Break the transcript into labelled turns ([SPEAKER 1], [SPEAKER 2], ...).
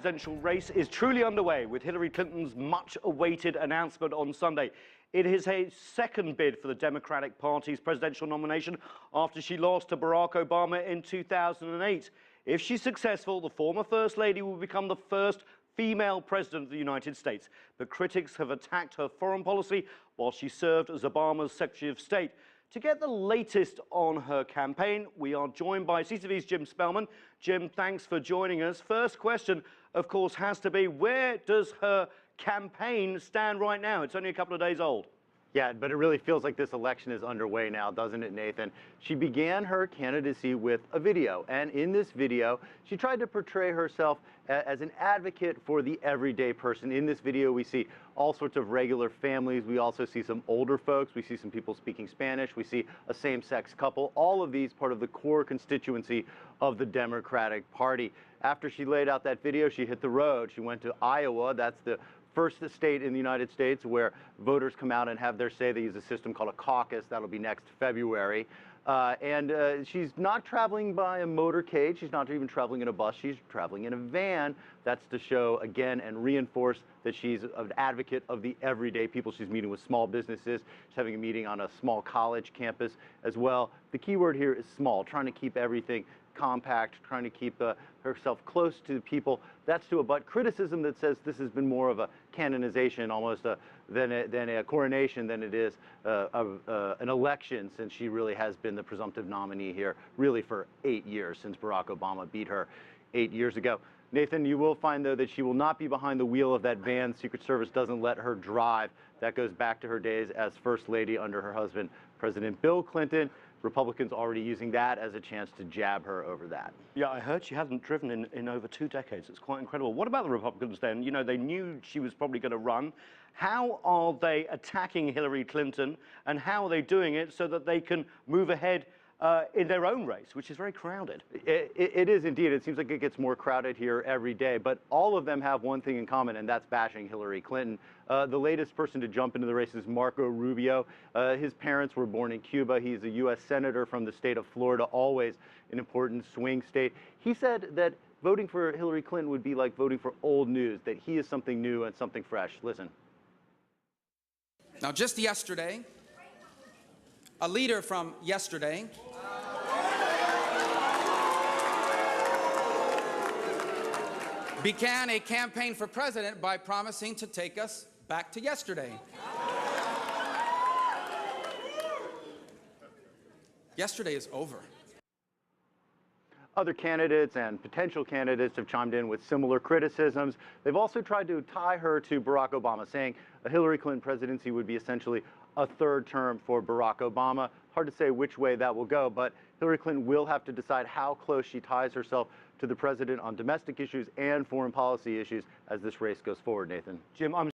[SPEAKER 1] Presidential race is truly underway with Hillary Clinton's much-awaited announcement on Sunday. It is a second bid for the Democratic Party's presidential nomination after she lost to Barack Obama in 2008. If she's successful, the former First Lady will become the first female president of the United States. But critics have attacked her foreign policy while she served as Obama's Secretary of State. To get the latest on her campaign, we are joined by CCTV's Jim Spellman. Jim, thanks for joining us. First question, of course, has to be, where does her campaign stand right now? It's only a couple of days old.
[SPEAKER 2] Yeah, but it really feels like this election is underway now, doesn't it, Nathan? She began her candidacy with a video, and in this video, she tried to portray herself as an advocate for the everyday person. In this video, we see all sorts of regular families. We also see some older folks. We see some people speaking Spanish. We see a same-sex couple. All of these part of the core constituency of the Democratic Party. After she laid out that video, she hit the road. She went to Iowa. That's the first state in the United States where voters come out and have their say. They use a system called a caucus. That'll be next February. She's not traveling by a motorcade. She's not even traveling in a bus. She's traveling in a van. That's to show, again, and reinforce that she's an advocate of the everyday people. She's meeting with small businesses. She's having a meeting on a small college campus as well. The key word here is small, trying to keep everything compact, trying to keep herself close to the people. That's to abut criticism that says this has been more of a canonization, almost than a coronation, than it is an election, since she really has been the presumptive nominee here, really for 8 years, since Barack Obama beat her 8 years ago. Nathan, you will find, though, that she will not be behind the wheel of that van. Secret Service doesn't let her drive. That goes back to her days as First Lady under her husband, President Bill Clinton. Republicans already using that as a chance to jab her over that.
[SPEAKER 1] Yeah, I heard she hasn't driven in over 2 decades. It's quite incredible. What about the Republicans then? You know, they knew she was probably going to run. How are they attacking Hillary Clinton, and how are they doing it so that they can move ahead in their own race, which is very crowded?
[SPEAKER 2] It is indeed. It seems like it gets more crowded here every day, but all of them have one thing in common, and that's bashing Hillary Clinton. The latest person to jump into the race is Marco Rubio. His parents were born in Cuba. He's a U.S. Senator from the state of Florida, always an important swing state. He said that voting for Hillary Clinton would be like voting for old news, that he is something new and something fresh. Listen.
[SPEAKER 3] Now, just yesterday, a leader from yesterday began a campaign for president by promising to take us back to yesterday. Yesterday is over.
[SPEAKER 2] Other candidates and potential candidates have chimed in with similar criticisms. They've also tried to tie her to Barack Obama, saying a Hillary Clinton presidency would be essentially a third term for Barack Obama. Hard to say which way that will go, but Hillary Clinton will have to decide how close she ties herself to the president on domestic issues and foreign policy issues as this race goes forward, Nathan.
[SPEAKER 1] Jim, I'm